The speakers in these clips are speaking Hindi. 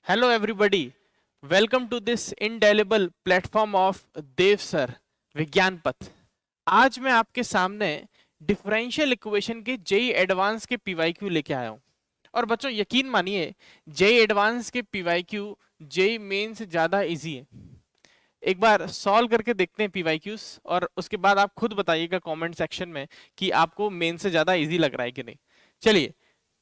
Hello, everybody. Welcome to this indelible platform of Dev sir Vigyan Path. आज मैं आपके सामने डिफरेंशियल इक्वेशन के जेई एडवांस के पीवाईक्यू लेके आया हूं। और बच्चों यकीन मानिए, जेई एडवांस के पीवाईक्यू जेई मेन से ज्यादा इजी है। एक बार सॉल्व करके देखते हैं पीवाईक्यूज, और उसके बाद आप खुद बताइएगा कमेंट सेक्शन में कि आपको मेन से ज्यादा इजी लग रहा है कि नहीं। चलिए,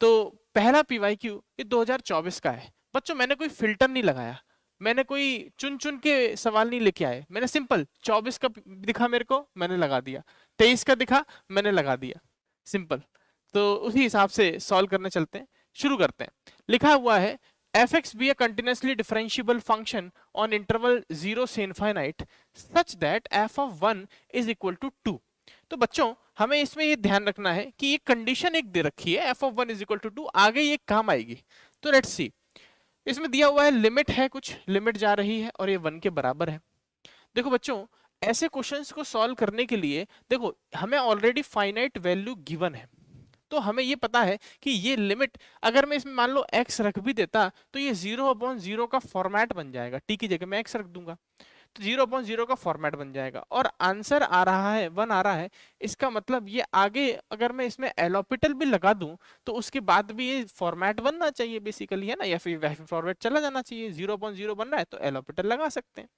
तो पहला पीवाईक्यू ये 2024 का है। बच्चों मैंने कोई फिल्टर नहीं लगाया, मैंने कोई चुन चुन के सवाल नहीं लेके आए। मैंने सिंपल 24 का दिखा मेरे को, मैंने लगा दिया। 23 का दिखा, मैंने लगा दिया। सिंपल। तो उसी हिसाब से सॉल्व करने चलते हैं, शुरू करते हैं। लिखा हुआ है fx be a continuously differentiable function on interval 0 से infinite such that f of 1 is equal to 2। तो बच्चों हमें इसमें ये ध्यान रखना है कि ये कंडीशन एक दे रखी है, f of 1 is equal to 2, आगे ये काम आएगी। तो लेट्स सी, इसमें दिया हुआ है लिमिट है, कुछ लिमिट जा रही है और ये 1 के बराबर है। देखो बच्चों, ऐसे क्वेश्चंस को सॉल्व करने के लिए देखो हमें ऑलरेडी फाइनाइट वैल्यू गिवन है, तो हमें ये पता है कि ये लिमिट अगर मैं इसमें मान लो x रख भी देता तो ये 0/0 का फॉर्मेट बन जाएगा। t की जगह मैं x रख दूंगा तो 0/0 का फॉर्मेट बन जाएगा, और आंसर आ रहा है 1 आ रहा है। इसका मतलब ये आगे अगर मैं इसमें एलोपिटल भी लगा दूं तो उसके बाद भी ये फॉर्मेट बनना चाहिए बेसिकली, है ना, या फिर फॉर्मेट चला जाना चाहिए। 0/0 बन रहा है तो एलोपिटल लगा सकते हैं।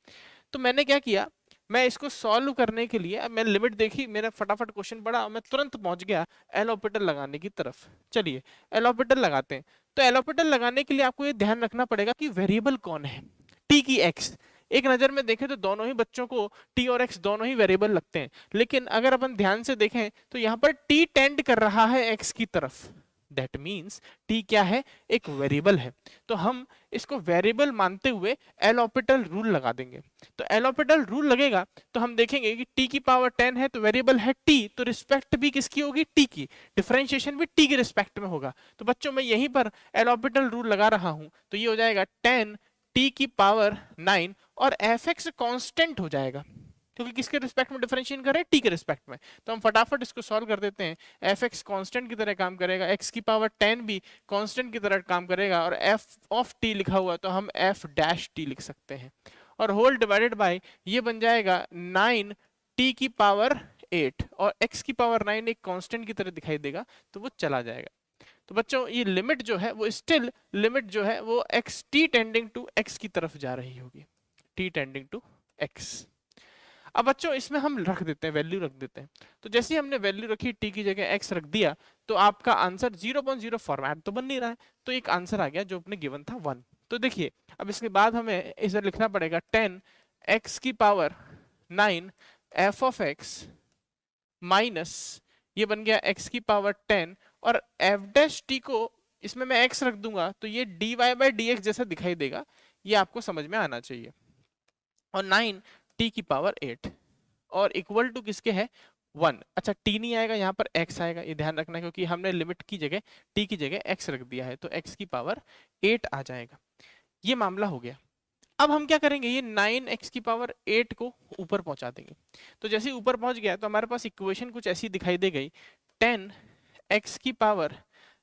तो मैंने क्या किया, मैं इसको सॉल्व करने के लिए मैंने लिमिट देखी, मेरा फटाफट क्वेश्चन पढ़ा, मैं तुरंत पहुंच गया एल ऑर्बिटल लगाने की तरफ। चलिए एल ऑर्बिटल लगाते हैं। तो एल ऑर्बिटल लगाने के लिए आपको ये ध्यान रखना पड़ेगा कि वेरिएबल कौन है, टी की एक्स। एक नजर में देखें तो दोनों ही बच्चों को टी और एक्स दोनों ही वेरिएबल लगते हैं, लेकिन अगर अपन ध्यान से देखें तो यहाँ पर टी टेंड कर रहा है एक्स की तरफ। दैट मीन्स टी क्या है, एक वेरिएबल है। तो हम इसको वेरिएबल मानते हुए एल ऑर्बिटल रूल लगा देंगे। तो एल ऑर्बिटल रूल लगेगा तो हम देखेंगे कि टी की पावर 10 है तो वेरिएबल है टी, तो रिस्पेक्ट भी किसकी होगी, टी की। डिफरेंशिएशन भी टी के रिस्पेक्ट में होगा। तो बच्चों मैं यहीं पर एल ऑर्बिटल रूल लगा रहा हूं, तो ये हो जाएगा 10 टी की पावर 9, और एफ एक्स कॉन्स्टेंट हो जाएगा क्योंकि किसके रिस्पेक्ट में डिफरेंशिएट कर रहे हैं, टी के रिस्पेक्ट में। तो हम फटाफट इसको सॉल्व कर देते हैं। एफ एक्स कॉन्स्टेंट की तरह काम करेगा, एक्स की पावर 10 भी कॉन्स्टेंट की तरह काम करेगा, और एफ ऑफ टी लिखा हुआ तो हम एफ डैश टी लिख सकते हैं। और होल डिवाइडेड बाय ये बन जाएगा 9 टी की पावर 8, और x की पावर 9 एक कांस्टेंट की तरह दिखाई देगा तो वो चला जाएगा। तो बच्चों ये लिमिट जो है वो स्टिल लिमिट जो है वो x t tending to x की तरफ जा रही होगी, t टेंडिंग टू x। अब बच्चों इसमें हम रख देते हैं, वैल्यू रख देते हैं। तो जैसे ही हमने वैल्यू रखी, टी की जगह x रख दिया, तो आपका आंसर 0/0 फॉर्मेट तो बन नहीं रहा है, तो एक आंसर आ गया जो अपने गिवन था 1। तो देखिए अब इसके बाद हमें इधर लिखना पड़ेगा 10 x की power 9 f of x minus ये बन गया x की पावर 10, और f डैश t को इसमें मैं x रख दूंगा तो ये dy बाई dx जैसा दिखाई देगा, ये आपको समझ में आना चाहिए। और 9 t की पावर 8 और इक्वल टू किसके है 1। अच्छा t नहीं आएगा, यहाँ पर x आएगा, ये ध्यान रखना क्योंकि हमने लिमिट की जगह t की जगह x रख दिया है, तो x की पावर 8 आ जाएगा। ये मामला हो गया। अब हम क्या करेंगे, ये 9x की पावर 8 को ऊपर पहुंचा देंगे। तो जैसे ही ऊपर पहुंच गया तो हमारे पास इक्वेशन कुछ ऐसी दिखाई दे गई, 10x की पावर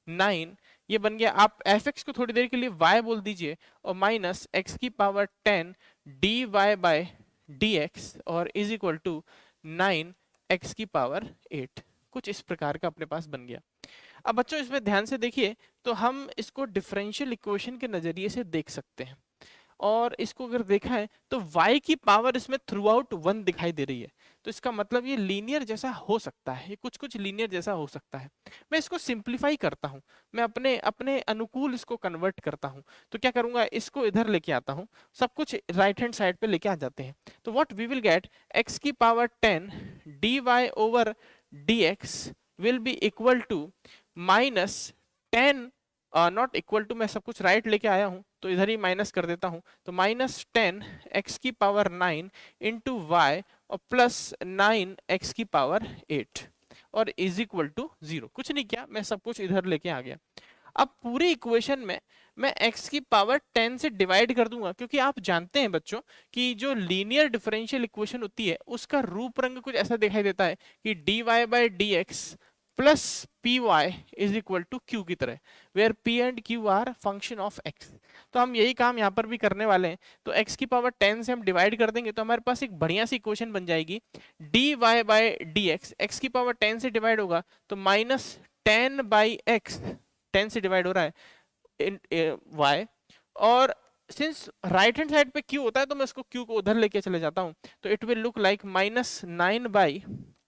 9 ये बन गया, आप fx को थोड़ी देर के लिए y बोल दीजिए, और माइनस x की पावर 10 dy बाय dx और इज इक्वल टू 9x की पावर 8। कुछ इस प्रकार का अपने पास बन गया। अब बच्चों इसमें ध्यान से देखिए तो हम इसको डिफरेंशियल इक्वेशन के नजरिए से देख सकते हैं, और इसको अगर देखा है तो y की पावर इसमें थ्रू आउट 1 दिखाई दे रही है, तो इसका मतलब ये लीनियर जैसा हो सकता है, ये कुछ कुछ लीनियर जैसा हो सकता है। मैं इसको सिंप्लीफाई करता हूँ, मैं अपने अपने अनुकूल इसको कन्वर्ट करता हूँ। तो क्या करूंगा, इसको इधर लेके आता हूँ, सब कुछ राइट हैंड साइड पे लेके आ जाते हैं। तो what we will get, x की power 10 dy over dx will be equal to minus 10 not equal to, मैं सब कुछ राइट लेके आया हूं तो इधर ही माइनस कर देता हूं, तो माइनस 10 x की पावर 9 इंटू वाई और प्लस 9 x की पावर 8 और इज इक्वल टू 0। कुछ नहीं किया, मैं सब कुछ इधर लेके आ गया। अब पूरी इक्वेशन में मैं x की पावर 10 से डिवाइड कर दूंगा, क्योंकि आप जानते हैं बच्चों कि जो लीनियर डिफरेंशियल इक्वेशन होती है उसका रूप रंग कुछ ऐसा दिखाई देता है कि dy by dx plus p y is equal to q की तरह, where p and q are function of x. तो हम यही काम यहाँ पर भी करने वाले हैं। तो x की पावर 10 से हम डिवाइड कर देंगे तो हमारे पास एक बढ़िया सी इक्वेशन बन जाएगी, d y by D x, x की पावर 10 से डिवाइड होगा तो माइनस 10 बाई एक्स, 10 से डिवाइड हो रहा है y, और सिंस राइट हैंड साइड पे q होता है तो मैं उसको q को उधर लेके चले जाता हूं, तो it will look like minus 9 by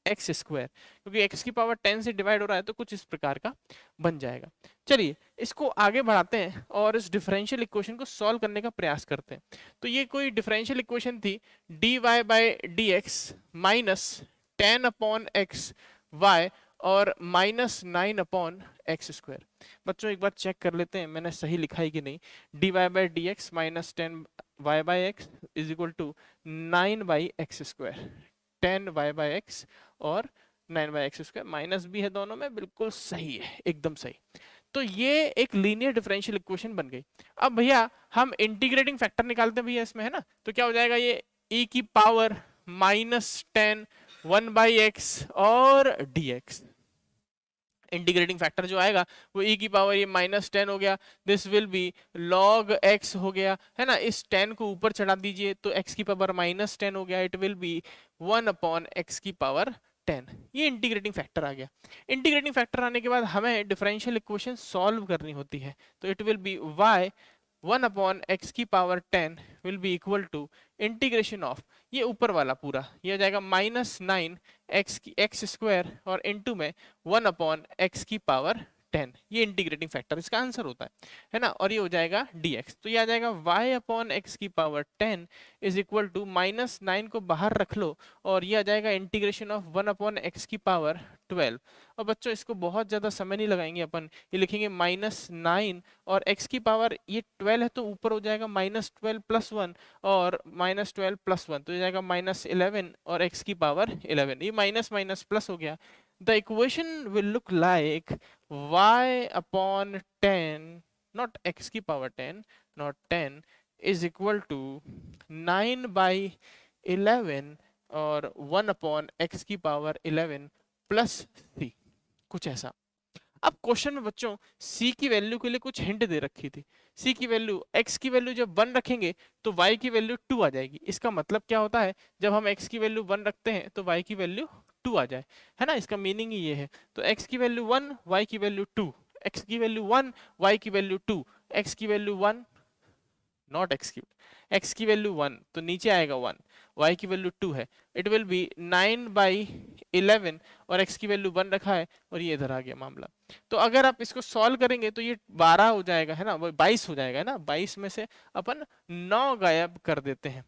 x square, क्योंकि x की पावर 10 से डिवाइड हो रहा है तो कुछ इस प्रकार का बन जाएगा। चलिए इसको आगे बढ़ाते हैं और इस डिफरेंशियल इक्वेशन को सॉल्व करने का प्रयास करते हैं। तो ये कोई डिफरेंशियल इक्वेशन थी, d y by D x minus 10 upon x y और माइनस 9 अपॉन एक्स स्क्वायर। बच्चों एक बार चेक कर लेते हैं मैंने सही लिखा है कि नहीं। D y by D x minus 10 y by x is equal to 9 by x square, 10 y by x और 9 बाई एक्स स्क्वायर, माइनस भी है दोनों में, बिल्कुल सही है, एकदम सही। तो ये एक लीनियर डिफरेंशियल इक्वेशन बन गई। अब भैया हम इंटीग्रेटिंग फैक्टर निकालते हैं भैया इसमें, है ना, तो क्या हो जाएगा, ये e की पावर माइनस 10 1 बाई एक्स और dx, इंटीग्रेटिंग फैक्टर जो आएगा वो e की पावर ये माइनस 10 हो गया, this will be log x हो गया, है ना, इस 10 को ऊपर चढ़ा दीजिए तो x की पावर माइनस 10 हो गया, it will B 1 upon x की पावर 10। ये इंटीग्रेटिंग फैक्टर आ गया। इंटीग्रेटिंग फैक्टर आने के बाद हमें डिफरेंशियल इक्वेशन सॉल्व करनी होती है, तो it will be y 1 upon x की power 10 will be equal to integration of ये ऊपर वाला पूरा, ये हो जाएगा माइनस 9 एक्स स्क्वायर और इनटू में 1 अपॉन एक्स की पावर 10, ये इंटीग्रेटिंग फैक्टर इसका आंसर होता है ना, और ये हो जाएगा dx। तो ये आ जाएगा y अपॉन एक्स की power 10 is equal to minus 9 को बाहर रख लो और ये आ जाएगा इंटीग्रेशन ऑफ 1 अपॉन एक्स की पावर 12। और बच्चों इसको बहुत ज्यादा समय नहीं लगाएंगे अपन, ये लिखेंगे माइनस 9 और x की पावर ये 12 है तो ऊपर हो जाएगा माइनस 12 प्लस 1 और माइनस 12 प्लस 1 तो हो जाएगा माइनस 11 और x की पावर 11, ये माइनस माइनस प्लस हो गया। The equation will look like y upon 10, not x की power 10, not 10, is equal to 9 by 11 और 1 upon x की पावर 11 प्लस c, कुछ ऐसा। अब क्वेश्चन में बच्चों c की वैल्यू के लिए कुछ हिंट दे रखी थी। c की वैल्यू, x की वैल्यू जब 1 रखेंगे तो y की वैल्यू 2 आ जाएगी। इसका मतलब क्या होता है, जब हम x की वैल्यू 1 रखते हैं तो y की वैल्यू 2 आ जाए, है ना, इसका मीनिंग ही ये है। तो x की वैल्यू 1 y की वैल्यू 2, x की वैल्यू 1 y की वैल्यू 2, x की value 1 not x cube, x की वैल्यू 1 तो नीचे आएगा 1, y की वैल्यू 2 है, इट विल बी 9 बाई 11 और x की वैल्यू 1 रखा है और ये इधर आ गया मामला। तो अगर आप इसको सॉल्व करेंगे तो ये 12 हो जाएगा, है ना, वो 22 हो जाएगा, है ना, 22 में से अपन 9 गायब कर देते हैं,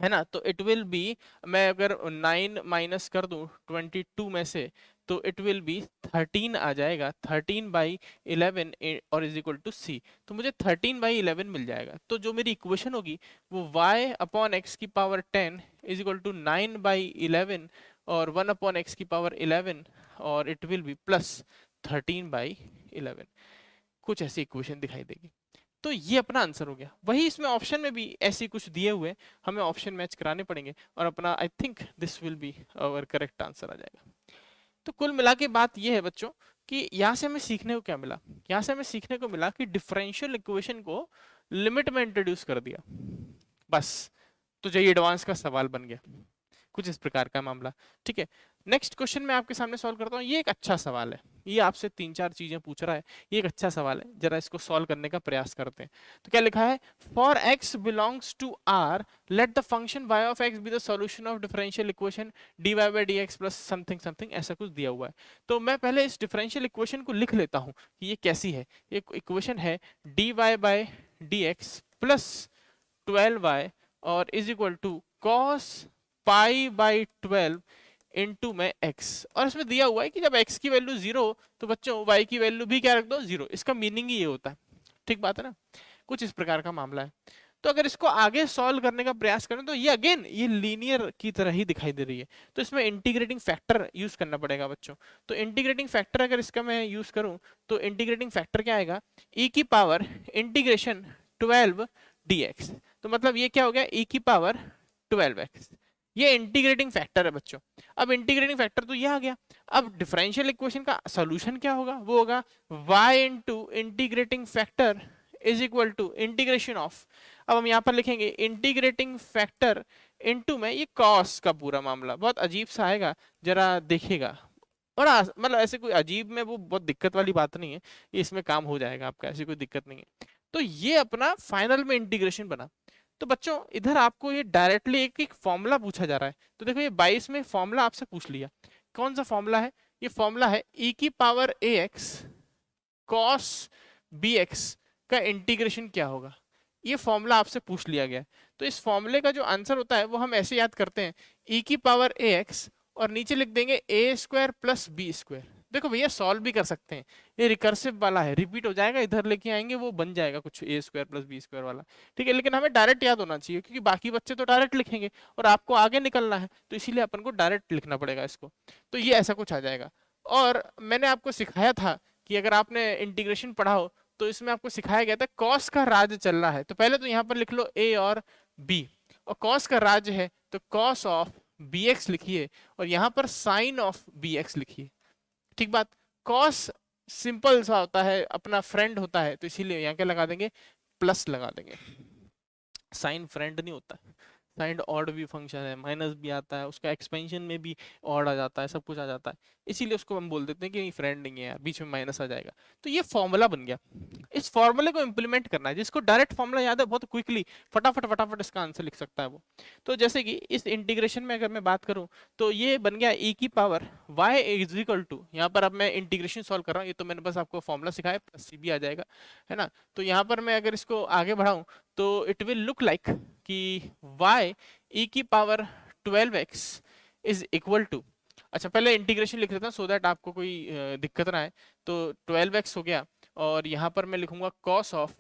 है ना, तो इट विल बी, मैं अगर 9 माइनस कर दूं 22 में से तो इट विल बी 13 आ जाएगा, 13 बाई 11 और इज इक्वल टू सी, तो मुझे 13 बाई 11 मिल जाएगा। तो जो मेरी इक्वेशन होगी वो y अपॉन एक्स की power 10 is equal to 9 by 11 और 1 अपॉन एक्स की पावर 11 और it will be plus 13 by 11, कुछ ऐसी इक्वेशन दिखाई देगी। तो ये अपना आंसर हो गया। वही इसमें ऑप्शन में भी ऐसे कुछ दिए हुए, हमें ऑप्शन मैच कराने पड़ेंगे और अपना I think this will be our correct answer आ जाएगा। तो कुल मिला के बात ये है बच्चों कि यहाँ से हमें सीखने को क्या मिला, यहाँ से हमें सीखने को मिला कि डिफरेंशियल इक्वेशन को लिमिट में इंट्रोड्यूस कर दिया बस, तो जो ये एडवांस का सवाल बन गया, कुछ इस प्रकार का मामला। ठीक है, नेक्स्ट क्वेश्चन मैं आपके सामने सॉल्व करता हूँ। ये एक अच्छा सवाल है, ये आपसे 3-4 चीजें पूछ रहा है, ये एक अच्छा सवाल है, जरा इसको सॉल्व करने का प्रयास करते हैं। तो क्या लिखा है, for x belongs to r let the function y of x be the solution of differential equation dy by dx plus something something, ऐसा कुछ दिया हुआ है। तो मैं पहले इस डिफरेंशियल इक्वेशन को लिख लेता हूँ कि ये कैसी है। ये इक्वेशन है dy by dx plus 12y और is equal to cos pi by 12 into में x, और इसमें दिया हुआ है कि जब x की वैल्यू 0 तो बच्चों y की वैल्यू भी क्या रख दो 0, इसका मीनिंग ही ये होता है। ठीक बात है ना, कुछ इस प्रकार का मामला है। तो अगर इसको आगे सॉल्व करने का प्रयास करें तो ये अगेन ये लीनियर की तरह ही दिखाई दे रही है, तो इसमें इंटीग्रेटिंग फैक्टर यूज करना पड़ेगा बच्चों। तो इंटीग्रेटिंग फैक्टर अगर इसका मैं यूज करूं तो इंटीग्रेटिंग फैक्टर क्या आएगा, e की पावर इंटीग्रेशन 12 dx, तो मतलब ये क्या हो गया e की पावर 12x, ये इंटीग्रेटिंग फैक्टर है बच्चों। अब इंटीग्रेटिंग फैक्टर तो ये आ गया। अब डिफरेंशियल इक्वेशन का सॉल्यूशन क्या होगा, वो होगा y into integrating factor is equal to integration of, अब हम यहाँ पर लिखेंगे इंटीग्रेटिंग फैक्टर इनटू में ये कॉस का पूरा मामला, बहुत अजीब सा आएगा, जरा देखिएगा। बड़ा मतलब ऐसे कोई अजीब में वो बहुत दिक्कत वाली बात नहीं है, ये इसमें काम हो जाएगा आपका, ऐसी कोई दिक्कत नहीं है। तो ये अपना फाइनल में इंटीग्रेशन बना। तो बच्चों इधर आपको ये डायरेक्टली एक एक फॉर्मूला पूछा जा रहा है, तो देखो ये 22 में फॉर्मूला आपसे पूछ लिया। कौन सा फॉर्मूला है, ये फॉर्मूला है e की पावर ax cos bx का इंटीग्रेशन क्या होगा, ये फॉर्मूला आपसे पूछ लिया गया है। तो इस फॉर्मूले का जो आंसर होता है वो हम ऐसे याद करते हैं, e की पावर ax और नीचे लिख देंगे a square plus b square. देखो भैया सॉल्व भी कर सकते हैं, ये रिकर्सिव वाला है, रिपीट हो जाएगा, इधर लेके आएंगे वो बन जाएगा कुछ a square plus b square वाला, ठीक है। लेकिन हमें डायरेक्ट याद होना चाहिए, क्योंकि बाकी बच्चे तो डायरेक्ट लिखेंगे और आपको आगे निकलना है, तो इसीलिए अपन को डायरेक्ट लिखना पड़ेगा इसको। तो ये ऐसा कुछ आ जाएगा। और मैंने आपको सिखाया था कि अगर आपने इंटीग्रेशन पढ़ा हो तो इसमें आपको सिखाया गया था कॉस का राज चल रहा है, तो पहले तो यहाँ पर लिख लो a और b, और कॉस का राज है तो कॉस ऑफ bx लिखिए और यहाँ पर साइन ऑफ bx लिखिए, ठीक बात। कॉस सिंपल सा होता है, अपना फ्रेंड होता है, तो इसीलिए यहाँ क्या लगा देंगे, प्लस लगा देंगे। साइन फ्रेंड नहीं होता, साइन ऑड भी फंक्शन है, माइनस भी आता है, उसका एक्सपेंशन में भी ऑड आ जाता है, सब कुछ आ जाता है, इसीलिए उसको हम बोल देते हैं कि नहीं फ्रेंड नहीं है यार, बीच में माइनस आ जाएगा। तो ये फॉर्मूला बन गया, इस फॉर्मूले को इंप्लीमेंट करना है, जिसको डायरेक्ट फॉर्मूला याद है बहुत क्विकली फटाफट फटाफट इसका आंसर लिख सकता है वो। तो जैसे कि इस इंटीग्रेशन में अगर मैं बात करूं तो ये बन गया e की power y is equal to, यहाँ पर अब मैं इंटीग्रेशन सॉल्व कर रहा हूँ, ये तो मैंने बस आपको फॉर्मूला सिखाया, सी भी आ जाएगा, है ना। तो यहाँ पर मैं अगर इसको आगे बढ़ाऊं तो इट विल लुक लाइक कि y e की power 12x is equal to, अच्छा पहले इंटीग्रेशन लिख लेता हूँ सो दैट आपको कोई दिक्कत ना आए। तो 12x हो गया और यहाँ पर मैं लिखूंगा cos ऑफ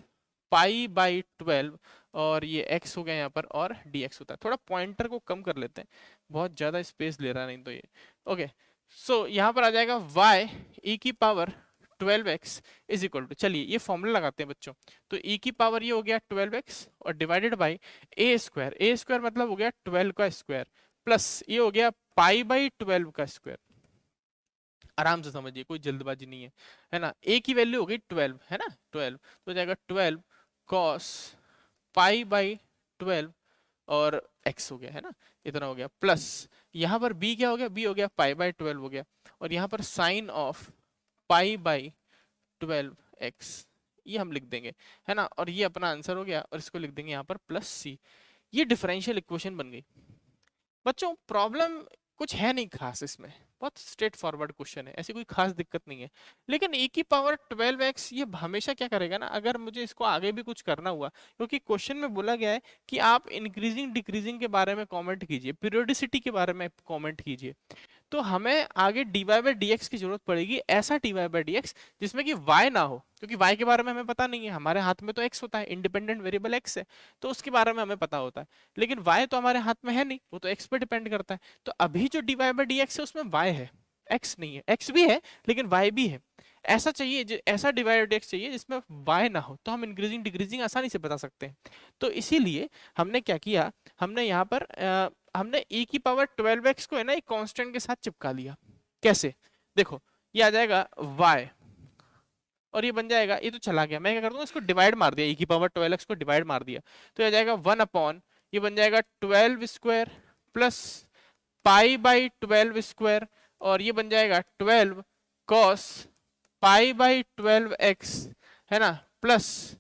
पाई बाई 12 और ये x हो गया यहाँ पर और dx होता है। थोड़ा पॉइंटर को कम कर लेते हैं, बहुत ज़्यादा स्पेस ले रहा है नहीं तो ये, ओके। सो यहाँ पर आ जाएगा y e की power 12x is equal to, चलिए ये फॉर्मूला लगाते हैं बच्चों। तो e की पावर ये हो गया 12x और डिवाइडेड बाई a स्क्वायर मतलब हो गया 12 का स्क्वायर प्लस ये हो गया पाई बाई 12 का स्क्वायर। आराम से समझिए, कोई जल्दबाजी नहीं है ना। a की वैल्यू हो गई 12, है ना 12, तो हो जाएगा 12 cos पाई बाई 12 और x हो गया, है ना, इतना हो गया प्लस यहाँ पर b क्या हो गया, b हो गया पाई बाई 12 हो गया और यहाँ पर sign of pi by 12x ये हम लिख देंगे, है ना, और ये अपना आंसर हो गया और इसको लिख देंगे यहाँ पर प्लस c। ये डिफरेंशियल इक्वेशन बन गई बच्चों। प्रॉब्लम कुछ है नहीं खास इसमें, बहुत स्ट्रेट फॉरवर्ड क्वेश्चन है, ऐसी कोई खास दिक्कत नहीं है। लेकिन e की पावर 12x ये हमेशा क्या करेगा ना, अगर मुझे इसको आगे भी कुछ करना हुआ, क्योंकि क्वेश्चन में बोला गया है कि आप इंक्रीजिंग डिक्रीजिंग के बारे में कमेंट कीजिए, पीरियोडिसिटी के बारे में कमेंट कीजिए, तो हमें आगे dy बाई डी की जरूरत पड़ेगी, ऐसा dy बाई डी जिसमें कि y ना हो, क्योंकि y के बारे में हमें पता नहीं है, हमारे हाथ में तो x होता है, इंडिपेंडेंट वेरिएबल x है, तो उसके बारे में हमें पता होता है। लेकिन y तो हमारे हाथ में है नहीं, वो तो x पे डिपेंड करता है। तो अभी जो dy बाई डी है उसमें y है, x नहीं है, x भी है लेकिन y भी है। ऐसा चाहिए, ऐसा डिवाइड x चाहिए जिसमें y ना हो, तो हम इंक्रीजिंग डिक्रीजिंग आसानी से बता सकते हैं। तो इसीलिए हमने क्या किया, हमने यहाँ पर हमने e की पावर 12x को है ना एक कांस्टेंट के साथ चिपका लिया। कैसे, देखो ये आ जाएगा y और ये बन जाएगा, ये तो चला गया, मैं क्या कर दूंगा इसको डिवाइड मार दिया, e की पावर 12x को डिवाइड मार दिया, तो ये आ जाएगा 1 अपॉन ये बन जाएगा 12 square plus pi by 12 square और ये बन जाएगा 12 cos पाई बाई 12x, है ना, plus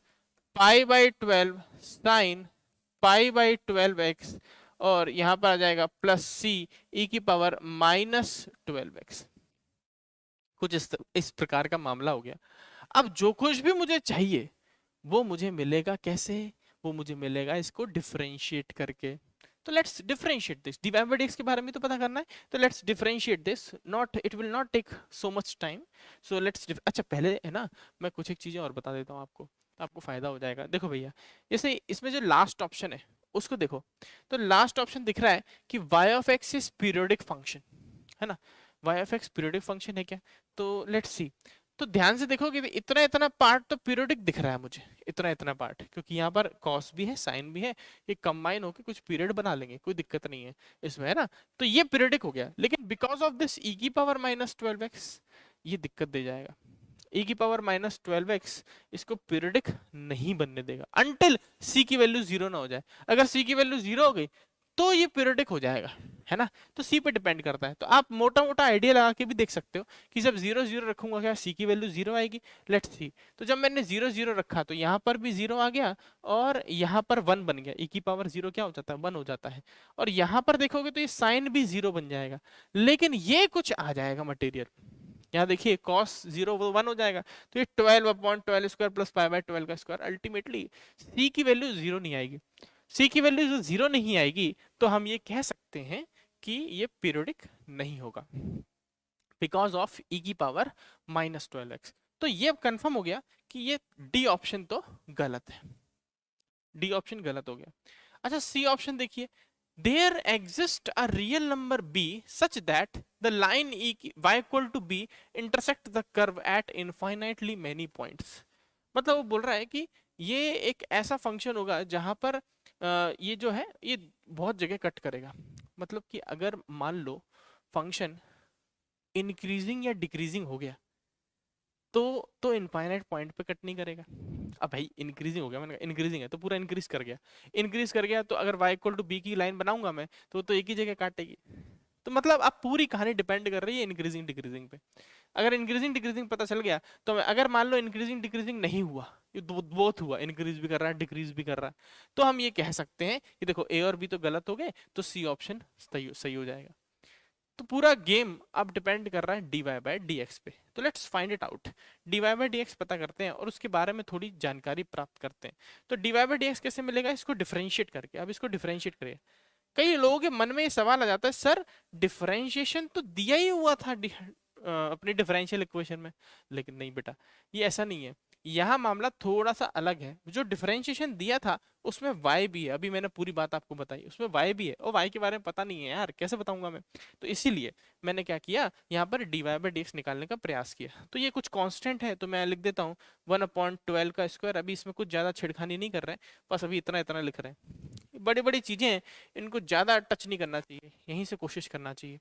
pi by 12 sine pi by 12x और यहाँ पर आ जाएगा प्लस c e की पावर माइनस 12x। कुछ इस प्रकार का मामला हो गया। अब जो कुछ भी मुझे चाहिए वो मुझे मिलेगा कैसे, वो मुझे मिलेगा इसको डिफरेंशिएट करके। तो let's differentiate this, dy by dx के बारे में तो पता करना है, तो let's differentiate this, not it will not take so much time. So let's, अच्छा पहले है ना मैं कुछ एक चीजें और बता देता हूँ आपको, आपको फायदा हो जाएगा। देखो भैया जैसे इसमें जो लास्ट ऑप्शन है उसको देखो, तो लास्ट ऑप्शन दिख रहा है कि y of x is periodic function, है ना, y of x periodic function है क्या, तो लेट्स सी तो ध्यान से देखोगे तो इतना इतना पार्ट तो पीरियोडिक दिख रहा है मुझे, इतना इतना पार्ट, क्योंकि यहाँ पर कॉस भी है साइन भी है, ये कंबाइन होकर कुछ पीरियड बना लेंगे, कोई दिक्कत नहीं है इसमें, है ना। तो ये पीरियोडिक हो गया, लेकिन बिकॉज ऑफ दिस ई की पावर माइनस 12x ये दिक्कत दे जाएगा। e की पावर माइनस 12x इसको पीरियोडिक नहीं बनने देगा अनटिल c की वैल्यू जीरो ना हो जाए। अगर c की वैल्यू जीरो हो गई तो ये पीरियोडिक हो जाएगा, है ना। तो c पे डिपेंड करता है, तो आप मोटा मोटा आइडिया लगा के भी देख सकते हो कि जब जीरो जीरो रखूंगा क्या c की वैल्यू जीरो आएगी। लेट्स सी, तो जब मैंने जीरो जीरो रखा तो यहाँ पर भी जीरो आ गया और यहाँ पर वन बन गया, e की पावर जीरो क्या हो जाता है, वन हो जाता है। और यहाँ पर देखोगे तो ये साइन भी जीरो बन जाएगा, लेकिन ये कुछ आ जाएगा मटेरियल। यहाँ देखिए cos जीरो वो वन हो जाएगा, तो ये 12/12 स्क्वायर प्लस पाई बाय 12 का स्क्वायर, अल्टीमेटली c की वैल्यू जीरो नहीं आएगी। c की वैल्यू जो जीरो नहीं आएगी तो हम ये कह सकते हैं कि ये पीरियोडिक नहीं होगा बिकॉज ऑफ e की पावर माइनस 12x। तो ये कंफर्म हो गया कि ये डी ऑप्शन तो गलत है, डी ऑप्शन गलत हो गया। अच्छा सी ऑप्शन देखिए, there exists a real number b such that the line y equal to b intersect the curve at infinitely many points। मतलब वो बोल रहा है कि ये एक ऐसा फंक्शन होगा जहां पर ये जो है ये बहुत जगह कट करेगा। मतलब कि अगर मान लो फंक्शन इंक्रीजिंग या डिक्रीजिंग हो गया तो इनफाइनाइट पॉइंट पे कट नहीं करेगा। अब भाई इंक्रीजिंग हो गया, मैंने कहा इंक्रीजिंग है तो पूरा इंक्रीज कर गया, इंक्रीज कर गया तो अगर y इक्वल टू बी की लाइन बनाऊंगा मैं तो एक ही जगह काटेगी। तो मतलब अब पूरी कहानी डिपेंड कर रही है इंक्रीजिंग डिक्रीजिंग पे। अगर इंक्रीजिंग डिक्रीजिंग पता चल गया तो अगर मान लो इंक्रीजिंग डिक्रीजिंग नहीं हुआ, ये बोथ हुआ, इंक्रीज भी कर रहा है डिक्रीज भी कर रहा है, तो हम ये कह सकते हैं कि देखो ए और बी तो गलत हो गए, तो सी ऑप्शन सही हो जाएगा। तो पूरा गेम अब डिपेंड कर रहा है dy बाय dx पे। तो let's find it out, dy by dx पता करते हैं और उसके बारे में थोड़ी जानकारी प्राप्त करते हैं। तो dy बाय dx कैसे मिलेगा, इसको डिफरेंशिएट करके। अब इसको डिफरेंशिएट करिए, कई लोगों के मन में ये सवाल आ जाता है सर डिफरेंशिएशन तो दिया ही हुआ था अपनी डिफरेंशियल इक्वेशन में, लेकिन नहीं बेटा ये ऐसा नहीं है, यहाँ मामला थोड़ा सा अलग है। जो डिफरेंशिएशन दिया था उसमें y भी है, अभी मैंने पूरी बात आपको बताई, उसमें y भी है और y के बारे में पता नहीं है यार, कैसे बताऊंगा मैं। तो इसीलिए मैंने क्या किया, यहाँ पर dy बाय dx निकालने का प्रयास किया। तो ये कुछ कांस्टेंट है तो मैं लिख देता हूँ 1/12 का स्क्वायर। अभी इसमें कुछ ज्यादा छिड़खानी नहीं कर रहे हैं, बस अभी इतना इतना लिख रहे हैं। बड़ी बड़ी चीजें हैं, इनको ज्यादा टच नहीं करना चाहिए, यहीं से कोशिश करना चाहिए,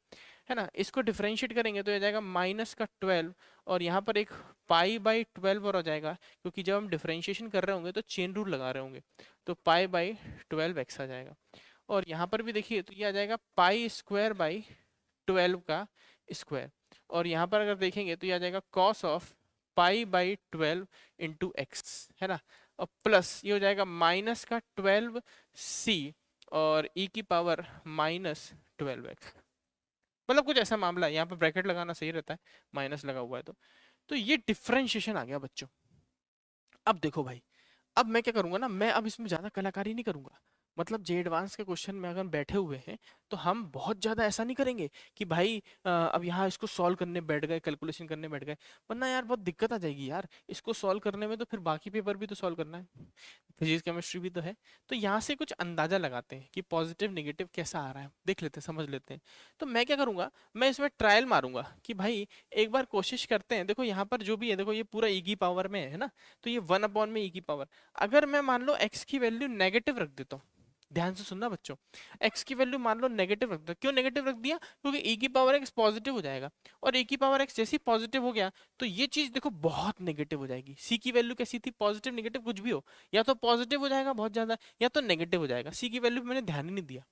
है ना। इसको डिफरेंशिएट करेंगे तो ये जाएगा माइनस का 12 और यहाँ पर एक पाई बाई 12 और हो जाएगा, क्योंकि जब हम डिफरेंशिएशन कर रहे होंगे तो चेन रूल लगा रहे होंगे, तो पाई बाई 12x आ जाएगा। और यहाँ पर भी देखिए तो ये आ जाएगा पाई स्क्वायर बाई 12 का स्क्वायर, और यहाँ पर अगर देखेंगे तो ये आ जाएगा cos of pi by 12 into x, है ना। और प्लस ये हो जाएगा माइनस का 12c और e की पावर माइनस 12x। मतलब कुछ ऐसा मामला है, यहाँ पे ब्रैकेट लगाना सही रहता है, माइनस लगा हुआ है तो ये डिफरेंशिएशन आ गया बच्चों। अब देखो भाई, अब मैं क्या करूंगा ना, मैं अब इसमें ज्यादा कलाकारी नहीं करूंगा। मतलब जे एडवांस के क्वेश्चन में अगर बैठे हुए हैं तो हम बहुत ज्यादा ऐसा नहीं करेंगे कि भाई अब यहाँ इसको सॉल्व करने बैठ गए, कैलकुलेशन करने बैठ गए, वरना यार बहुत दिक्कत आ जाएगी यार इसको सॉल्व करने में। तो फिर बाकी पेपर भी तो सॉल्व करना है, फिजिक्स केमिस्ट्री भी तो है। तो यहाँ से कुछ अंदाजा लगाते हैं कि पॉजिटिव नेगेटिव कैसा आ रहा है, देख लेते हैं, समझ लेते हैं। तो मैं क्या करूंगा, मैं इसमें ट्रायल मारूंगा कि भाई एक बार कोशिश करते हैं। देखो यहाँ पर जो भी है, देखो ये पूरा ई की पावर में है ना, तो ये 1 में ई की पावर, अगर मैं मान लो x की वैल्यू नेगेटिव रख देता हूँ, ध्यान से सुनना बच्चों, x की वैल्यू मान लो नेगेटिव रख दो। क्यों नेगेटिव रख दिया, क्योंकि e की पावर x पॉजिटिव हो जाएगा, और e की पावर x जैसे ही पॉजिटिव हो गया तो ये चीज देखो बहुत नेगेटिव हो जाएगी। c की वैल्यू कैसी थी, पॉजिटिव नेगेटिव कुछ भी हो, या तो पॉजिटिव हो जाएगा बहुत ज्यादा या तो नेगेटिव हो जाएगा। c की वैल्यू पे मैंने ध्यान ही नहीं दिया,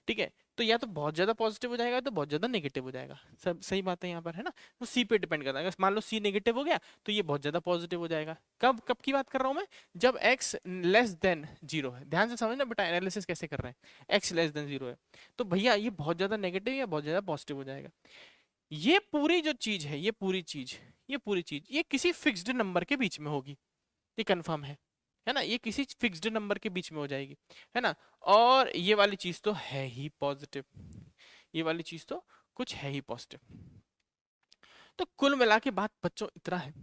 ठीक है। तो या तो बहुत ज्यादा पॉजिटिव हो जाएगा तो बहुत ज्यादा नेगेटिव हो जाएगा, सब सही बात है यहाँ पर, है ना। तो सी पे डिपेंड करता है, अगर मान लो सी नेगेटिव हो गया तो ये बहुत ज्यादा पॉजिटिव हो जाएगा। कब कब की बात कर रहा हूँ मैं, जब x लेस देन 0 है। ध्यान से समझना बेटा एनालिसिस कैसे कर रहे हैं, x लेस देन 0 है तो भैया ये बहुत ज्यादा नेगेटिव या बहुत ज्यादा पॉजिटिव हो जाएगा। ये पूरी जो चीज है, ये पूरी चीज ये किसी फिक्स्ड नंबर के बीच में होगी, ये कंफर्म है ना। ये किसी फिक्स्ड नंबर के बीच में हो जाएगी, है ना। और ये वाली चीज तो है ही पॉजिटिव, ये वाली चीज तो कुछ है ही पॉजिटिव। तो कुल मिला के बात बच्चों इतना है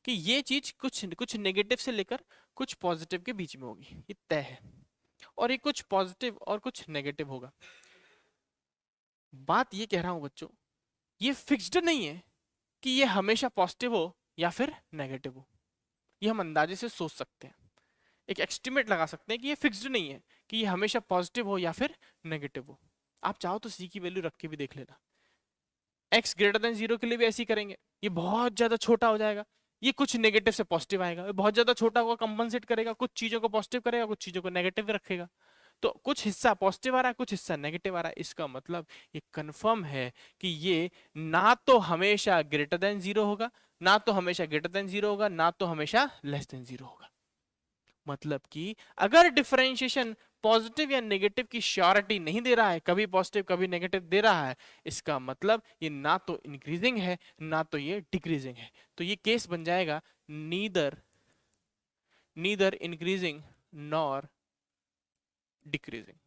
कि ये चीज कुछ कुछ नेगेटिव से लेकर कुछ पॉजिटिव के बीच में होगी, ये तय है। और ये कुछ पॉजिटिव और कुछ नेगेटिव होगा। बात ये कह रहा हूं बच्चों, ये फिक्स्ड नहीं है कि ये हमेशा पॉजिटिव हो या फिर नेगेटिव हो। ये हम अंदाजे से सोच सकते हैं, एक एस्टिमेट लगा सकते हैं कि ये फिक्स्ड नहीं है कि ये हमेशा पॉजिटिव हो या फिर नेगेटिव हो। आप चाहो तो सी की वैल्यू रख के भी देख लेना। एक्स ग्रेटर देन जीरो के लिए भी ऐसे ही करेंगे, ये बहुत ज्यादा छोटा हो जाएगा, ये कुछ नेगेटिव से पॉजिटिव आएगा, ये बहुत ज्यादा छोटा होगा कंपनसेट करेगा, कुछ चीजों को पॉजिटिव करेगा, कुछ चीजों को नेगेटिव रखेगा। तो कुछ हिस्सा पॉजिटिव आ रहा है, कुछ हिस्सा नेगेटिव आ रहा है, इसका मतलब ये कंफर्म है कि ये ना तो हमेशा ग्रेटर देन जीरो होगा, ना तो हमेशा ग्रेटर देन जीरो होगा, ना तो हमेशा लेस देन जीरो होगा। मतलब कि अगर डिफरेंशिएशन पॉजिटिव या नेगेटिव की श्योरिटी नहीं दे रहा है, कभी पॉजिटिव कभी नेगेटिव दे रहा है, इसका मतलब ये ना तो इंक्रीजिंग है ना तो ये डिक्रीजिंग है। तो ये केस बन जाएगा नीदर इंक्रीजिंग नॉर डिक्रीजिंग।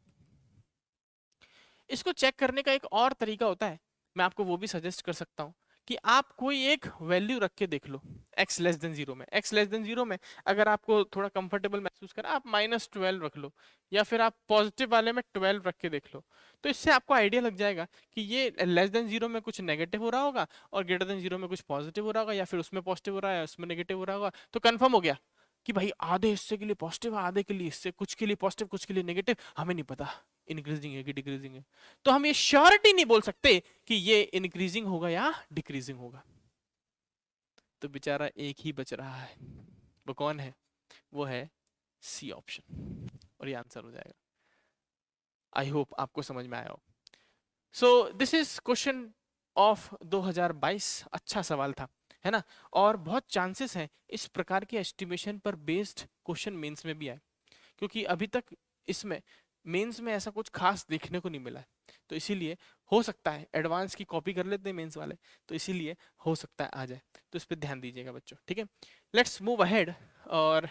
इसको चेक करने का एक और तरीका होता है, मैं आपको वो भी सजेस्ट कर सकता हूं कि आप कोई एक वैल्यू रख के देख लो x लेस देन जीरो में। x लेस देन जीरो में अगर आपको थोड़ा कंफर्टेबल महसूस करा, आप -12 रख लो, या फिर आप पॉजिटिव वाले में 12 रख के देख लो। तो इससे आपको आइडिया लग जाएगा कि ये लेस देन जीरो में कुछ नेगेटिव हो रहा होगा और ग्रेटर देन जीरो में कुछ पॉजिटिव हो रहा होगा, या फिर उसमें पॉजिटिव हो रहा है उसमें नेगेटिव हो रहा होगा। तो कंफर्म हो गया कि भाई आधे हिस्से के लिए पॉजिटिव, आधे के लिए इससे, कुछ के लिए पॉजिटिव कुछ के लिए नेगेटिव, हमें नहीं पता इंक्रीजिंग है कि डिक्रीजिंग है। तो हम ये श्योरिटी नहीं बोल सकते कि ये इंक्रीजिंग होगा या डिक्रीजिंग होगा। तो बेचारा एक ही बच रहा है, वो कौन है? वो है सी ऑप्शन, और ये आंसर हो जाएगा। आई होप आपको समझ में आया हो। So this is question of 2022। अच्छा सवाल था, है ना? और बहुत चांसेस हैं इस प्रकार के एस्टिमेशन पर बेस्ड क्वेश्चन मेंस में भी आए, क्योंकि अभी तक इसमें मेंस में ऐसा कुछ खास देखने को नहीं मिला है। तो इसीलिए हो सकता है एडवांस की कॉपी कर लेते हैं मेंस वाले, तो इसीलिए हो सकता है आ जाए। तो इस पर ध्यान दीजिएगा बच्चों, ठीक है? लेट्स मूव अहेड और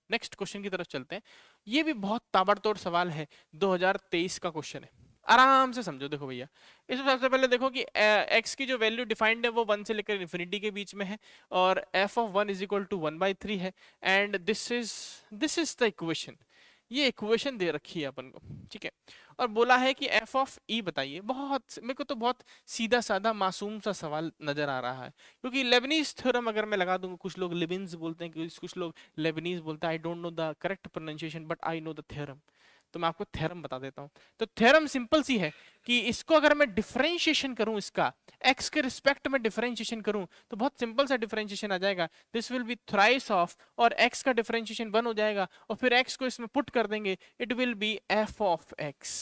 नेक्स्ट क्वेश्चन की तरफ चलते हैं। ये भी बहुत ताबड़तोड़ सवाल है, 2023 का क्वेश्चन है, आराम से समझो। देखो भैया, इसमें सबसे पहले देखो कि x की जो वैल्यू डिफाइंड है वो 1 से लेकर इन्फिनिटी के बीच में है, और f of 1 is equal to 1/3 है, and this is the equation. ये इक्वेशन दे रखी है अपन को, ठीक है? और बोला है कि f ऑफ e बताइए। बहुत, मेरे को तो बहुत सीधा साधा मासूम सा सवाल नजर आ रहा है, क्योंकि लेबनीज थ्योरम अगर मैं लगा दूंगा, कुछ लोग लेबिन्स बोलते हैं, कुछ लोग लेबनीज बोलते हैं, I don't know the correct pronunciation but I know the theorem. तो मैं आपको थ्योरम बता देता हूँ। तो थ्योरम सिंपल सी है कि इसको अगर मैं डिफरेंशिएशन करूं, इसका x के रिस्पेक्ट में डिफरेंशिएशन करूं, तो बहुत सिंपल सा डिफरेंशिएशन आ जाएगा। This will B thrice of, और x का डिफरेंशिएशन 1 हो जाएगा, और फिर x को इसमें पुट कर देंगे, it will be f of x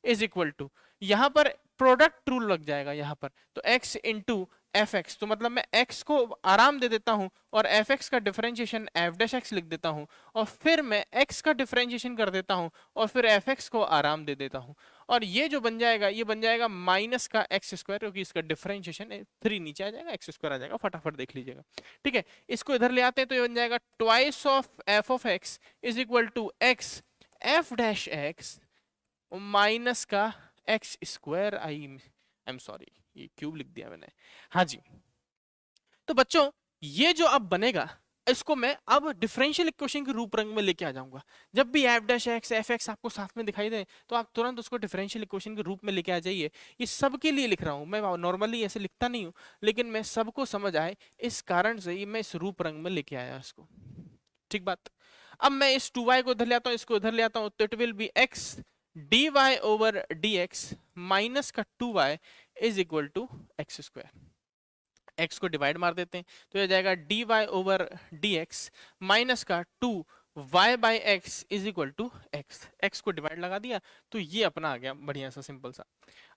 is equal to, यहां पर प्रोडक्ट रूल लग जाएगा यहां पर, तो x इंटू एफ एक्स। तो मतलब मैं x को आराम दे देता हूं और एफ एक्स का डिफरेंशिएशन एफ डैश एक्स लिख देता हूं, और फिर मैं x का डिफरेंशिएशन कर देता हूं और फिर एफ एक्स को आराम दे देता हूं, और ये जो बन जाएगा ये बन जाएगा माइनस का एक्स स्क्वायर, क्योंकि इसका डिफरेंशिएशन 3 नीचे आ जाएगा, एक्स स्क्वायर आ जाएगा, फटाफट देख लीजिएगा, ठीक है? इसको इधर ले आते हैं तो ये बन जाएगा twice of F of x is equal to x F dash x minus का x square. I am sorry, ये क्यूब लिख दिया मैंने। हाँ जी, तो बच्चों ये जो अब बनेगा, इसको मैं अब डिफरेंशियल इक्वेशन के रूप रंग में लेके आ जाऊंगा। जब भी F dash x F x आपको साथ में दिखाई दे, तो आप तुरंत उसको डिफरेंशियल इक्वेशन के रूप में लेके आ जाइए। ये सबके लिए लिख रहा हूं मैं, नॉर्मली ऐसे लिखता नहीं हूं, लेकिन मैं सबको समझ आए इस कारण से ये मैं इस रूप रंग में लेके आया इसको, ठीक बात? अब मैं इस 2y को इधर ले आता हूं, इसको इधर ले आता हूं, तो it will be x dy over dx minus का 2y is equal to x square. x को डिवाइड मार देते हैं तो ये जाएगा dy ओवर dx माइनस का 2y by x is equal to x. X को डिवाइड लगा दिया तो ये अपना आ गया बढ़िया सा सिंपल सा।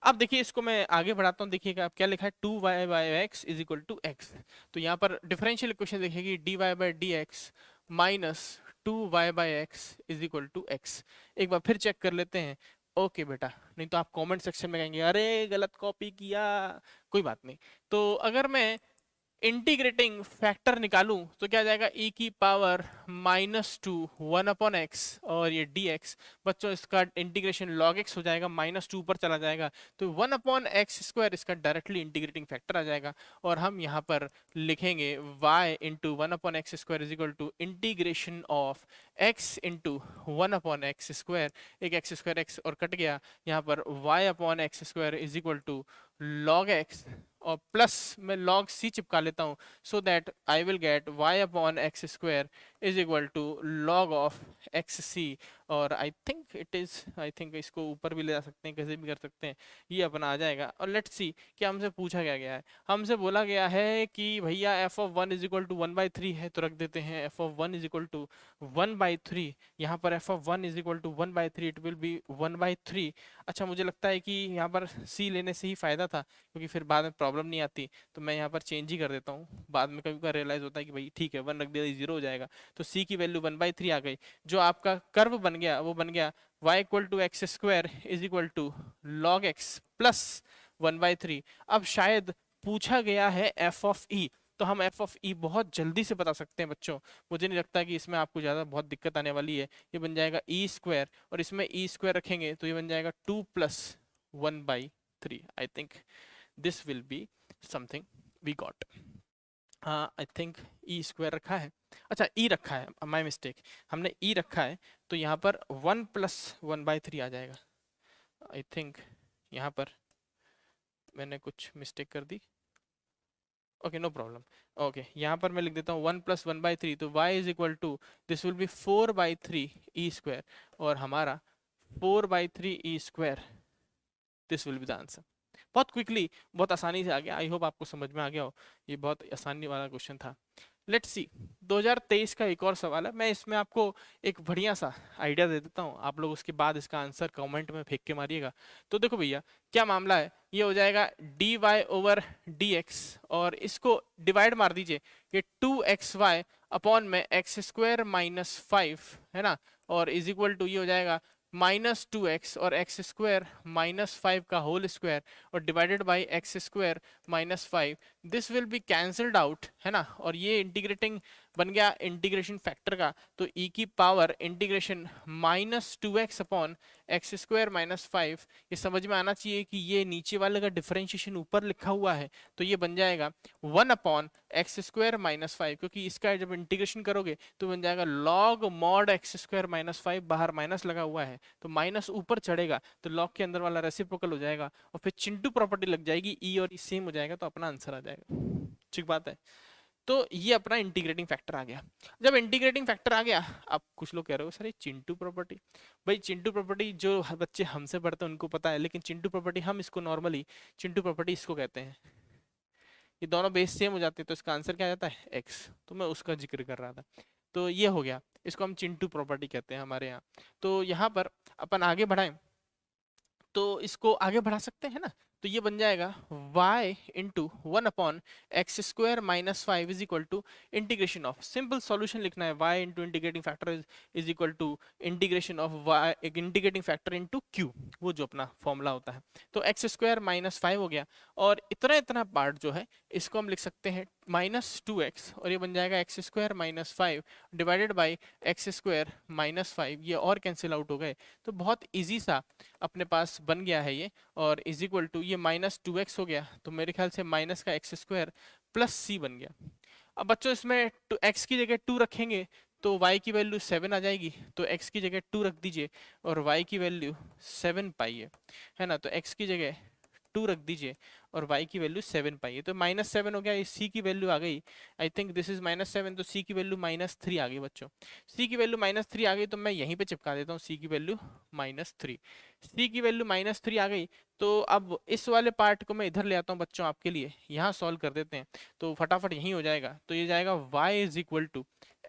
अब देखिए इसको मैं आगे बढ़ाता हूँ, देखिएगा अब क्या लिखा है, 2y by x is equal to x. तो यहाँ पर डिफरेंशियल इक्वेशन देखिएगी dy by D x minus 2y by x is equal to x. एक बार फिर चेक कर लेते हैं। ओके बेटा, नहीं तो आप कमेंट सेक्शन में कहेंगे अरे गलत कॉपी किया, कोई बात नहीं। तो अगर मैं इंटीग्रेटिंग फैक्टर निकालूं तो क्या जाएगा, e की पावर -2 1 अपॉन एक्स, और ये dx बच्चों इसका इंटीग्रेशन log x हो जाएगा, -2 पर चला जाएगा, तो 1 अपॉन एक्स स्क्वायर इसका डायरेक्टली इंटीग्रेटिंग फैक्टर आ जाएगा। और हम यहाँ पर लिखेंगे y into 1 upon x square is equal to integration of x into 1 upon x square, एक एक्स स्क्वायर एक्स और कट गया, यहाँ पर y upon x square is equal to log x, और प्लस मैं log c चिपका लेता हूँ, so that I will get y upon x square is equal to log of x C. और आई थिंक इसको ऊपर भी ले जा सकते हैं, कैसे भी कर सकते हैं, ये अपना आ जाएगा। और लेट्स सी क्या हमसे पूछा क्या गया है। हमसे बोला गया है कि भैया f of one is equal to 1/3 है, तो रख देते हैं f of one is equal to 1/3। यहाँ पर f of one is equal to 1/3, it will be 1/3। अच्छा, मुझे लगता है कि यहाँ पर सी लेने से ही फायदा था, क्योंकि फिर बाद में प्रॉब्लम नहीं आती। तो मैं यहाँ पर चेंज ही कर देता हूँ, बाद में कभी कभी रियलाइज होता है कि भाई ठीक है, वन रख दिया जीरो हो जाएगा। तो सी की वैल्यू 1/3 आ गई। जो आपका कर्व बन गया वो बन गया y equal to x square is equal to log x plus 1/3। अब शायद पूछा गया है एफ ऑफ ई, तो हम एफ ऑफ ई बहुत जल्दी से बता सकते हैं बच्चों। मुझे नहीं लगता कि इसमें आपको ज़्यादा बहुत दिक्कत आने वाली है। ये बन जाएगा ई स्क्वायर, और इसमें ई स्क्वायर रखेंगे तो ये बन जाएगा 2 + 1/3। I think this will be something we got. हाँ, आई थिंक ई स्क्वायर रखा है, अच्छा ई रखा है, माय मिस्टेक, हमने ई रखा है। तो यहाँ पर 1 + 1/3 आ जाएगा। आई थिंक यहाँ पर मैंने कुछ मिस्टेक कर दी। Okay, no problem. ओके, यहाँ पर मैं लिख देता हूँ 1 + 1/3, तो y is equal to this will be 4/3 e square, और हमारा 4/3 e square, this will be the answer. बहुत क्विकली, बहुत आसानी से आ गया। आई होप आपको समझ में आ गया हो, ये बहुत आसानी वाला क्वेश्चन था। लेट्स सी 2023 का एक और सवाल है। मैं इसमें आपको एक बढ़िया सा आइडिया दे देता हूँ, आप लोग उसके बाद इसका आंसर कमेंट में फेंक के मारिएगा। तो देखो भैया क्या मामला है, ये हो जाएगा dy/dx, और इसको डिवाइड मार दीजिए, ये 2xy अपॉन में x² - 5 है ना, और इज इक्वल टू ये हो जाएगा -2x और x² - 5 का होल स्क्वायर, और divided by x² - 5। This will be cancelled out है ना, और ये इंटीग्रेटिंग बन गया इंटीग्रेशन फैक्टर का, तो e की power integration -2x upon x² - 5। ये समझ में आना चाहिए कि ये नीचे वाले का डिफरेंशिएशन ऊपर लिखा हुआ है, तो ये बन जाएगा 1 अपॉन x² - 5, क्योंकि इसका जब इंटीग्रेशन करोगे तो बन जाएगा log mod x² - 5, बाहर माइनस लगा हुआ है तो माइनस ऊपर चढ़ेगा, तो log के अंदर वाला रेसिप्रोकल हो जाएगा, और फिर चिंटू प्रॉपर्टी लग जाएगी, e और e सेम हो जाएगा, तो अपना आंसर आ जाएगा। ठीक बात है। तो ये अपना इंटीग्रेटिंग फैक्टर आ गया। जब इंटीग्रेटिंग फैक्टर आ गया, अब कुछ लोग कह रहे हो सर ये चिंटू प्रॉपर्टी, भाई चिंटू प्रॉपर्टी जो बच्चे हमसे पढ़ते हैं उनको पता है, लेकिन चिंटू प्रॉपर्टी हम इसको नॉर्मली चिंटू प्रॉपर्टी इसको कहते हैं। ये दोनों बेस सेम हो जाते हैं तो इसका आंसर क्या आ जाता है x, तो मैं उसका जिक्र कर रहा था। तो ये हो गया, इसको हम चिंटू प्रॉपर्टी कहते हैं हमारे यहाँ। तो यहाँ पर अपन आगे बढ़ाएं, तो इसको आगे बढ़ा सकते हैं ना, तो ये बन जाएगा y into 1 upon x² - 5 is equal to integration of, simple solution लिखना है, y into integrating factor is equal to integration of y integrating factor into q, वो जो अपना फॉर्मूला होता है। तो x² - 5 हो गया, और इतना इतना पार्ट जो है इसको हम लिख सकते हैं -2x, और ये बन जाएगा x² - 5 डिवाइडेड बाई x² - 5, ये और कैंसिल आउट हो गए, तो बहुत ईजी सा अपने पास बन गया है ये, और इज इक्वल टू ये -2x हो गया, तो मेरे ख्याल से माइनस का x² प्लस c बन गया। अब बच्चों इसमें x की जगह 2 रखेंगे तो y की वैल्यू 7 आ जाएगी, तो x की जगह 2 रख दीजिए और y की वैल्यू 7 पाई है ना, तो x की जगह 2 रख दीजिए और y की वैल्यू 7 पाई है, तो -7 हो गया, इस c की वैल्यू आ गई, आई थिंक दिस इज -7, तो c की वैल्यू -3 आ गई बच्चों। c की वैल्यू -3 आ गई, तो मैं यहीं पे चिपका देता हूँ c की वैल्यू -3। c की वैल्यू -3 आ गई, तो अब इस वाले पार्ट को मैं इधर ले आता हूँ बच्चों आपके लिए, यहाँ सॉल्व कर देते हैं, तो फटाफट यहीं हो जाएगा। तो ये जाएगा y is equal to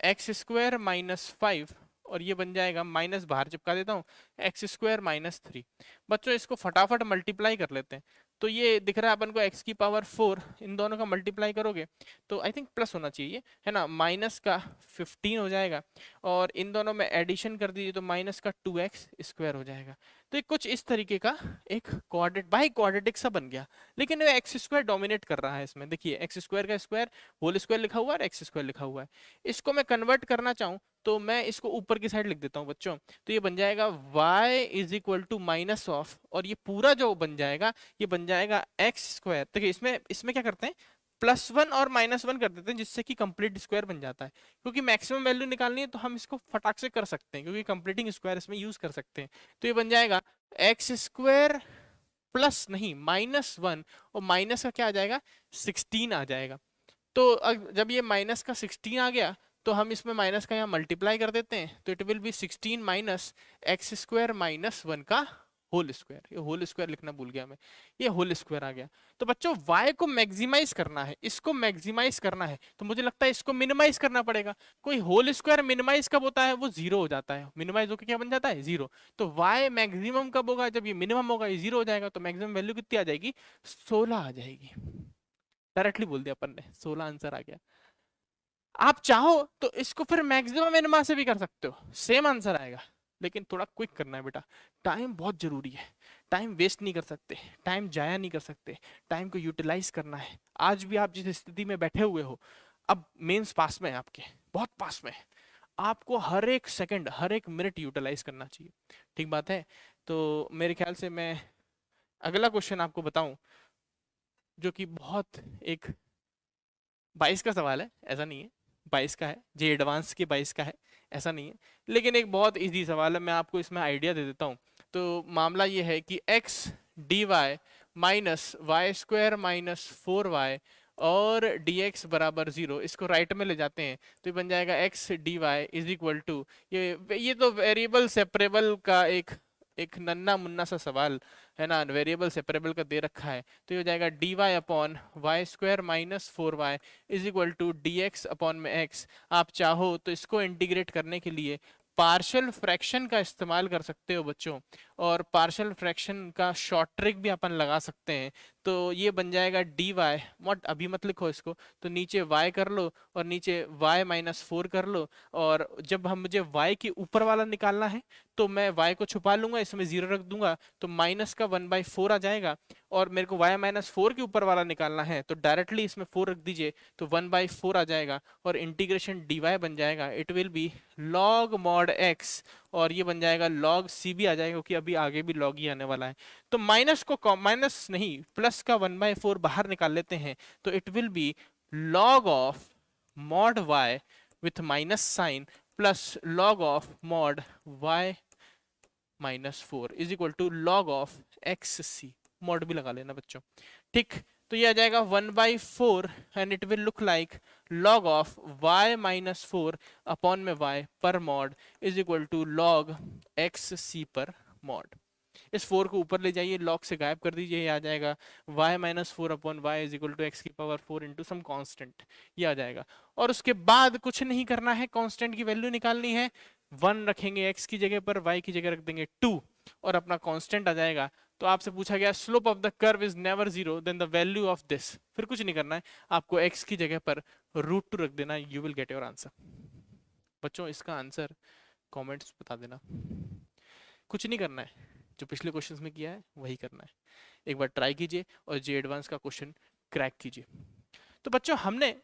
x² - 5, और ये बन जाएगा माइनस बाहर चिपका देता हूँ x² - 3। बच्चों इसको फटाफट मल्टीप्लाई कर लेते हैं, तो ये दिख रहा है अपन को x की पावर 4, इन दोनों का मल्टीप्लाई करोगे तो आई थिंक प्लस होना चाहिए है ना, माइनस का 15 हो जाएगा, और इन दोनों में एडिशन कर दीजिए तो माइनस का 2x² हो जाएगा। तो ये कुछ इस तरीके का एक क्वाड्रेट बाई क्वाड्रेटिक सा बन गया, लेकिन x² डोमिनेट कर रहा है इसमें, देखिए x² का स्क्वायर होल स्क्वायर लिखा हुआ है और x² लिखा हुआ है। इसको मैं कन्वर्ट करना चाहूँ तो मैं इसको ऊपर की साइड लिख देता हूँ बच्चों, तो ये बन जाएगा y is equal to minus of, और ये पूरा जो बन जाएगा ये बन जाएगा x²। देखिए इसमें इसमें क्या करते हैं, +1 और -1 कर देते हैं, जिससे कि कंप्लीट स्क्वायर बन जाता है, क्योंकि मैक्सिमम वैल्यू निकालनी है तो हम इसको फटाक से कर सकते हैं, क्योंकि कंप्लीटिंग स्क्वायर इसमें यूज कर सकते हैं। तो ये बन जाएगा x² प्लस नहीं -1 और माइनस का क्या आ जाएगा 16 आ जाएगा। तो जब ये माइनस का 16 आ गया तो हम इसमें माइनस का यहाँ मल्टीप्लाई कर देते हैं, तो it will B 16 minus x square minus 1 का होल स्क्वायर। ये होल स्क्वायर लिखना भूल गया मैं, ये होल स्क्वायर आ गया। तो बच्चों y को मैक्सिमाइज करना है, इसको मैक्सिमाइज करना है, तो मुझे लगता है इसको मिनिमाइज करना पड़ेगा। कोई होल स्क्वायर मिनिमाइज कब होता है, वो जीरो हो जाता है, मिनिमाइज होकर क्या बन जाता है जीरो। तो y मैक्सिमम कब होगा, जब ये मिनिमम होगा, ये जीरो हो जाएगा, तो मैक्सिमम वैल्यू कितनी आ जाएगी 16 आ जाएगी। डायरेक्टली बोल दिया अपन ने, 16 आंसर आ गया। आप चाहो तो इसको फिर मैक्सिमम मिनिमा से भी कर सकते हो, सेम आंसर आएगा, लेकिन थोड़ा क्विक करना है बेटा, टाइम बहुत जरूरी है, टाइम वेस्ट नहीं कर सकते, टाइम जाया नहीं कर सकते, टाइम को यूटिलाइज करना है। आज भी आप जिस स्थिति में बैठे हुए हो, अब मेंस पास में है, आपके बहुत पास में है, आपको हर एक सेकंड हर एक मिनट यूटिलाइज करना चाहिए, ठीक बात है। तो मेरे ख्याल से मैं अगला क्वेश्चन आपको बताऊं, जो कि बहुत एक 22 का सवाल है, ऐसा नहीं है 22 का है, जे एडवांस के 22 का है, ऐसा नहीं है, लेकिन एक बहुत इजी सवाल है, मैं आपको इसमें आइडिया दे देता हूँ। तो मामला ये है कि x dy minus y square minus 4y और dx बराबर 0, इसको राइट में ले जाते हैं तो ये बन जाएगा x dy is equal to, ये तो वेरिएबल सेपरेबल का एक नन्ना मुन्ना सा सवाल है ना, वेरिएबल सेपरेबल का दे रखा है, तो ये हो जाएगा dy upon y square minus 4y is equal to dx upon में x। आप चाहो तो इसको इंटीग्रेट करने के लिए पार्शियल फ्रैक्शन का इस्तेमाल कर सकते हो बच्चों, और पार्शियल फ्रैक्शन का शॉर्ट ट्रिक भी अपन लगा सकते हैं। तो ये बन जाएगा dy, मत अभी मत लिखो इसको, तो नीचे y कर लो और नीचे y माइनस 4 कर लो, और जब हम मुझे y के ऊपर वाला निकालना है तो मैं y को छुपा लूंगा, इसमें 0 रख दूंगा, तो माइनस का 1/4 आ जाएगा, और मेरे को y माइनस 4 के ऊपर वाला निकालना है तो डायरेक्टली इसमें 4 रख दीजिए, तो 1/4 आ जाएगा, और इंटीग्रेशन dy बन जाएगा, it will be log mod x, और ये बन जाएगा log c भी आ जाएगा, क्योंकि अभी आगे भी log ही आने वाला है। तो माइनस को माइनस नहीं प्लस का 1/4 बाहर निकाल लेते हैं, तो it will be log of mod y with minus sign plus log of mod y minus 4 is equal to log of x c, mod भी लगा लेना बच्चों, ठीक। तो ये आ जाएगा 1/4 and it will look like log of y minus 4 upon में y पर mod is equal to log x c पर मॉड। इस 4 को ऊपर ले जाइए, log से गायब कर दीजिए, ये आ जाएगा y minus 4 upon y is equal to x की पावर 4 इंटू सम कॉन्स्टेंट, ये आ जाएगा। और उसके बाद कुछ नहीं करना है, कांस्टेंट की वैल्यू निकालनी है, 1 रखेंगे x की जगह पर, y की जगह रख देंगे 2, और अपना कांस्टेंट आ जाएगा। तो आपसे पूछा गया slope of the curve is never 0 then the value of this, फिर कुछ नहीं करना है, आपको x की जगह पर √2 रख देना, you will get your answer. बच्चों इसका आंसर कमेंट्स बता देना, कुछ नहीं करना है, जो पिछले क्वेश्चंस में किया है वही करना है, एक बार ट्राई कीजिए और जे एडवांस का क्वेश्चन क्रैक कीजिए। तो बच्चों हमने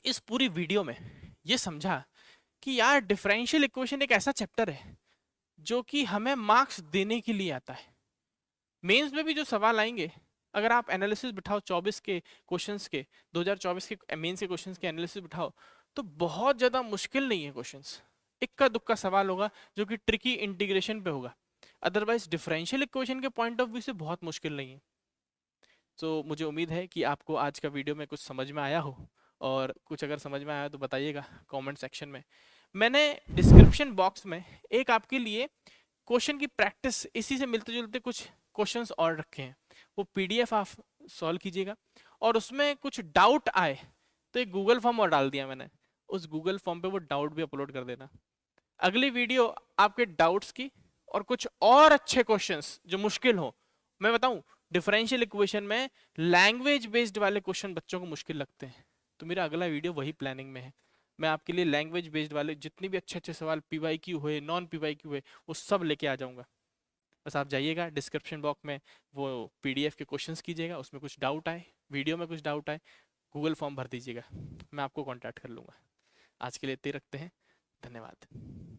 इस पूरी वीडियो में ये समझा कि यार डिफरेंशियल इक्वेशन एक ऐसा चैप्टर है जो कि हमें मार्क्स देने के लिए आता है। मेंस में भी जो सवाल आएंगे, अगर आप एनालिसिस बिठाओ 24 के क्वेश्चंस के, 2024 के मेंस के क्वेश्चंस के एनालिसिस बिठाओ, तो बहुत ज्यादा मुश्किल नहीं है क्वेश्चंस, इक्का दुक्का सवाल होगा जो कि ट्रिकी इंटीग्रेशन पे होगा, अदरवाइज डिफरेंशियल इक्वेशन के पॉइंट ऑफ व्यू से बहुत मुश्किल नहीं है। तो मुझे उम्मीद है कि आपको आज का वीडियो में कुछ समझ में आया हो, और कुछ अगर समझ में आया तो बताइएगा कमेंट सेक्शन में। मैंने डिस्क्रिप्शन बॉक्स में एक आपके लिए क्वेश्चन की प्रैक्टिस इसी से मिलते जुलते कुछ क्वेश्चंस और रखे हैं, वो पीडीएफ आप सॉल्व कीजिएगा, और उसमें कुछ डाउट आए तो एक गूगल फॉर्म और डाल दिया मैंने, उस गूगल फॉर्म पे वो डाउट भी अपलोड कर देना। अगली वीडियो आपके डाउट्स की और कुछ और अच्छे क्वेश्चंस जो मुश्किल हो, मैं बताऊं डिफरेंशियल इक्वेशन में लैंग्वेज बेस्ड वाले क्वेश्चन बच्चों को मुश्किल लगते हैं, तो मेरा अगला वीडियो वही प्लानिंग में है, मैं आपके लिए लैंग्वेज बेस्ड वाले जितने भी अच्छे अच्छे सवाल पीवाईक्यू हुए, नॉन पीवाईक्यू हुए, वो सब लेके आ जाऊंगा। बस आप जाइएगा डिस्क्रिप्शन बॉक्स में, वो पीडीएफ के क्वेश्चंस कीजिएगा, उसमें कुछ डाउट आए, वीडियो में कुछ डाउट आए, गूगल फॉर्म भर दीजिएगा, मैं आपको कॉन्टैक्ट कर लूँगा। आज के लिए इतने रखते हैं, धन्यवाद।